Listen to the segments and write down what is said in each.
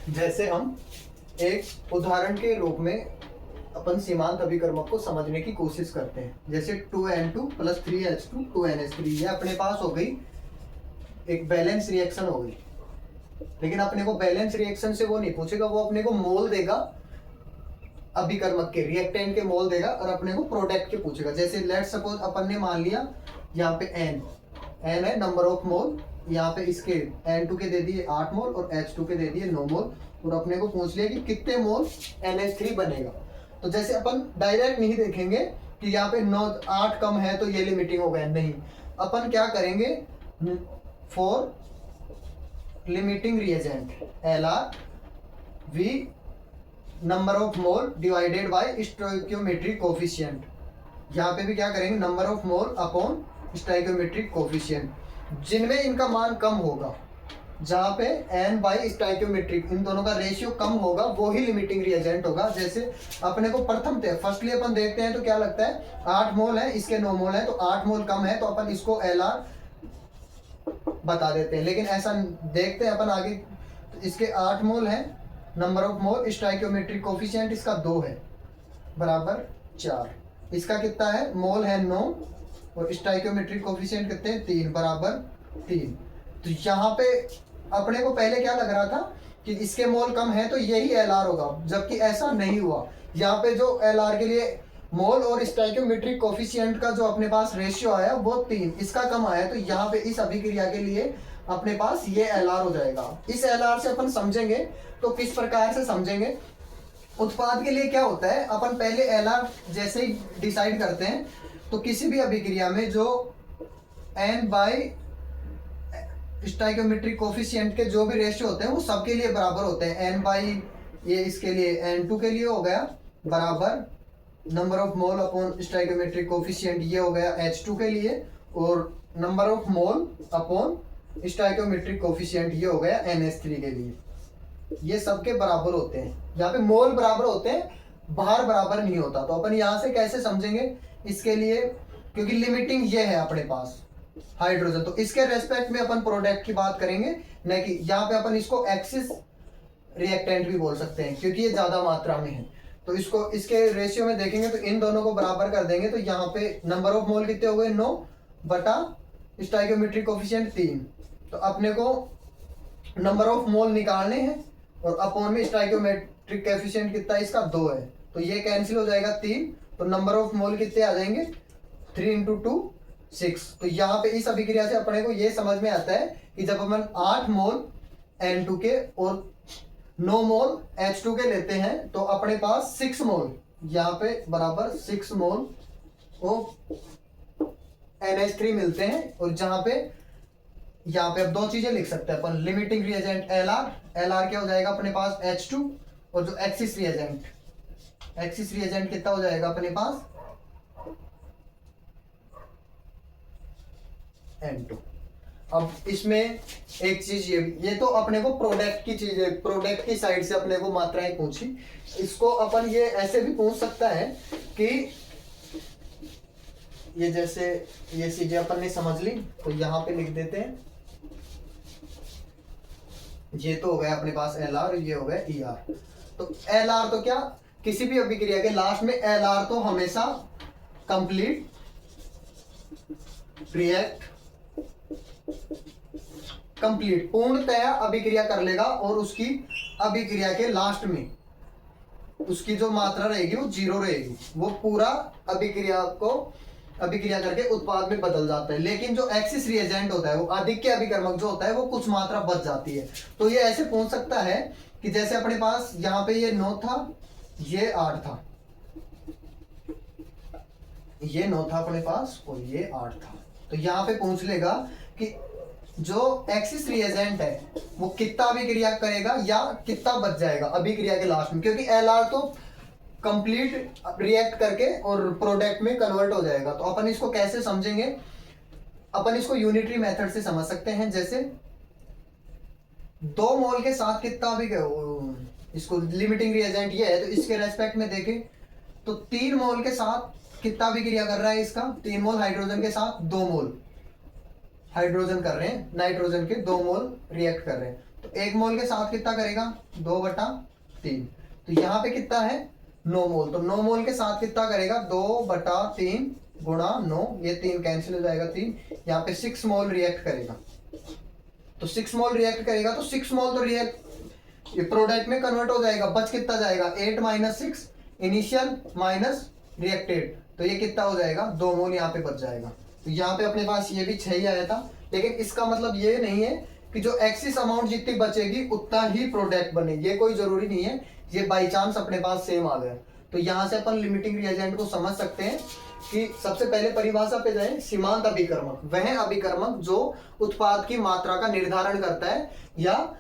जैसे हम एक उदाहरण के रूप में अपन सीमांत अभिकर्मक को समझने की कोशिश करते हैं। जैसे 2N2 + 3H2 2NH3, ये अपने पास हो गई एक बैलेंस रिएक्शन हो गई। लेकिन अपने को बैलेंस रिएक्शन से वो नहीं पूछेगा, वो अपने को मोल देगा, अभिकर्मक के रिएक्टेंट के मोल देगा और अपने को प्रोडक्ट के पूछेगा। जैसे लेट सपोज अपन ने मान लिया यहाँ पे एन है नंबर ऑफ मोल, यहाँ पे इसके N2 के दे दिए 8 मोल और H2 के दे दिए 9 मोल, और अपने को पूछ लिया कि कितने मोल NH3 बनेगा। तो जैसे अपन डायरेक्ट नहीं देखेंगे कि यहाँ पे 9 8 कम है तो ये लिमिटिंग हो गया, नहीं। अपन क्या करेंगे, for limiting reagent LR V number of mole divided by stoichiometric coefficient, यहाँ पे भी क्या करेंगे, number of mole upon stoichiometric coefficient, जिनमें इनका मान कम होगा, जहाँ पे n बाई स्टोइकियोमेट्रिक इन दोनों का रेशियो कम होगा, वो ही लिमिटिंग रिएजेंट होगा। जैसे अपने को प्रथम फर्स्टली अपन देखते हैं तो क्या लगता है 8 मोल है, इसके 9 मोल है, तो 8 मोल कम है तो अपन इसको LR बता देते हैं। लेकिन ऐसा देखते हैं अपन आगे, तो इसके 8 मोल है, number of mole stoichiometric coefficient इसका 2 है बराबर 4, इसका कितना है, मोल है 9 और स्टोइकियोमेट्रिक कोफिशिएंट कितने हैं, 3 बराबर 3। तो यहाँ पे अपने को पहले क्या लग रहा था कि इसके मोल कम है तो यही LR होगा, जबकि ऐसा नहीं हुआ। यहाँ पे जो LR के लिए मोल और स्टोइकियोमेट्रिक कोफिशिएंट का जो अपने पास रेशियो आया वो 3, इसका कम आया, तो यहाँ पे इस अभिक्रिया के लिए अपने पास ये LR हो जाएगा। इस LR से अपन समझेंगे तो किस प्रकार से समझेंगे, उत्पाद के लिए क्या होता है, अपन पहले LR जैसे ही डिसाइड करते हैं तो किसी भी अभिक्रिया में जो n बाई स्टोइकियोमेट्रिक कोफिशिएंट के जो भी रेशियो होते हैं वो सबके लिए बराबर होते हैं। n बाई ये इसके लिए N2 के लिए हो गया बराबर number of mole upon stoichiometric coefficient, ये हो गया H2 के लिए, और number of mole upon stoichiometric coefficient ये हो गया NH3 के लिए। ये सबके बराबर होते हैं, यहाँ पे मोल बराबर होते हैं, भार बराबर नहीं होता। तो अपन यहाँ से कैसे समझेंगे इसके लिए, क्योंकि लिमिटिंग ये है अपने पास हाइड्रोजन, तो इसके रेस्पेक्ट में अपन प्रोडक्ट की बात करेंगे, न कि यहाँ पे अपन इसको एक्सिस रिएक्टेंट भी बोल सकते हैं क्योंकि ये ज्यादा मात्रा में है। तो इसको इसके रेशियो में देखेंगे तो इन दोनों को बराबर कर देंगे, तो यहाँ पे नंबर ऑफ मोल कितने हो गए 9 बटा स्टोइकियोमेट्रिक कोफिशिएंट 3। तो अपने को नंबर ऑफ मोल निकालने हैं और अपॉन में स्टोइकियोमेट्रिक कोफिशिएंट कितना है, इसका 2 है, तो ये कैंसिल हो जाएगा 3, तो नंबर ऑफ मोल कितने आ जाएंगे 3 × 2 6। तो यहाँ पे इस अभिक्रिया से अपने को ये समझ में आता है कि जब अपन 8 मोल N2 के और 9 मोल H2 के लेते हैं तो अपने पास 6 मोल यहाँ पे बराबर 6 मोल ऑफ NH3 मिलते हैं। और जहाँ पे यहाँ पे अब दो चीजें लिख सकते हैं अपन, लिमिटिंग रिएजेंट LR क्या हो जाएगा अपने पास H2, और जो एक्सिस रिएजेंट कितना हो जाएगा अपने पास N2। अब इसमें एक चीज ये तो अपने को प्रोडक्ट की चीज है, प्रोडक्ट की साइड से अपने को मात्राएं पूछी, इसको अपन ये ऐसे भी पूछ सकता है कि ये जैसे ये चीजें अपन ने समझ ली तो यहाँ पे लिख देते हैं, ये तो हो गया अपने पास LR, ये हो गया ER। तो LR तो क्या, किसी भी अभिक्रिया के लास्ट में LR तो हमेशा कंप्लीट रिएक्ट कंप्लीट पूर्णतया अभिक्रिया कर लेगा, और उसकी अभिक्रिया के लास्ट में उसकी जो मात्रा रहेगी वो 0 रहेगी, वो पूरा अभिक्रिया करके उत्पाद में बदल जाता है। लेकिन जो एक्सिस रिएजेंट होता है वो आधिक्य अभिकर्मक जो होता है वो कुछ मात्रा बच जाती है। तो ये ऐसे पूछ सकता है कि जैसे अपने पास यहाँ पे ये 9 था, ये 8 था, ये 9 था अपने पास और ये 8 था, तो यहाँ पे पूछ लेगा कि जो एक्सिस रिएजेंट है वो कितना अभिक्रिया करेगा या कितना बच जाएगा अभिक्रिया के लास्ट में, क्योंकि LR तो कंप्लीट रिएक्ट करके और प्रोडक्ट में कन्वर्ट हो जाएगा। तो अपन इसको कैसे समझेंगे, अपन इसको यूनिटरी मेथड से समझ सकते हैं। जैसे 2 मोल के साथ कितना भी इसको लिमिटिंग रिएजेंट ये है, तो इसके रेस्पेक्ट में देखें तो 3 मोल के साथ कितना भी क्रिया कर रहा है इसका, 3 मोल हाइड्रोजन के साथ 2 मोल हाइड्रोजन कर रहे हैं, नाइट्रोजन के 2 मोल रिएक्ट कर रहे हैं। तो 1 मोल के साथ कितना करेगा 2/3। तो यहाँ पे कितना है 9 मोल, तो 9 मोल के साथ कितना करेगा 2/3 गुणा 9, ये 3 कैंसिल हो जाएगा 3, यहाँ पे 6 मोल रिएक्ट करेगा। तो 6 मोल रिएक्ट करेगा तो 6 मोल तो रिएक्ट ये प्रोडक्ट में कन्वर्ट हो जाएगा, बच कितना जाएगा 8 - 6 इनिशियल माइनस रिएक्टेड, तो ये कितना हो जाएगा 2 मोल यहाँ पे बच जाएगा। तो यहाँ पे अपने पास ये भी 6 ही आया था, लेकिन इसका मतलब ये नहीं है कि जो एक्सिस अमाउंट जितनी बचेगी उतना ही प्रोडक्ट बने, ये कोई जरूरी नहीं है, ये बाई चांस अपने पास सेम आ गया। तो यहाँ से अपन लिमिटिंग रिएजेंट को समझ सकते हैं कि सबसे पहले परिभाषा पे जाए, सीमांत अभिकर्मक वह अभिकर्मक जो उत्पाद की मात्रा का निर्धारण करता है, या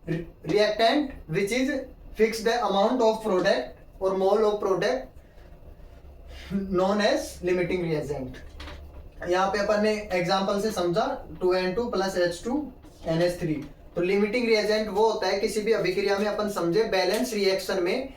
reactant which is fixed amount of product और mole of product known as limiting reagent. यहाँ पे अपन ने एग्जांपल से समझा 2N2 + H2NH3। तो लिमिटिंग रिएजेंट वो होता है किसी भी अभिक्रिया में अपन समझे बैलेंस रिएक्शन में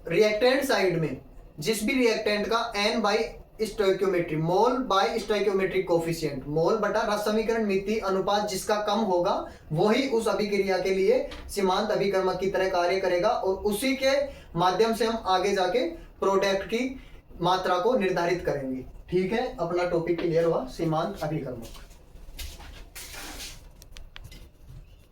रिएक्टेंट साइड में जिस भी रिएक्टेंट का n by stoichiometry mole by stoichiometric coefficient mole बटा रस समीकरण मिति अनुपात जिसका कम होगा वही उस अभिक्रिया के लिए सीमांत अभिकर्मक की तरह कार्य करेगा, और उसी के माध्यम से हम आगे जाके प्रोडक्ट की मात्रा को निर्धारित करेंगे। ठीक है, अपना टॉपिक क्लियर हुआ सीमांत अभिकर्मक।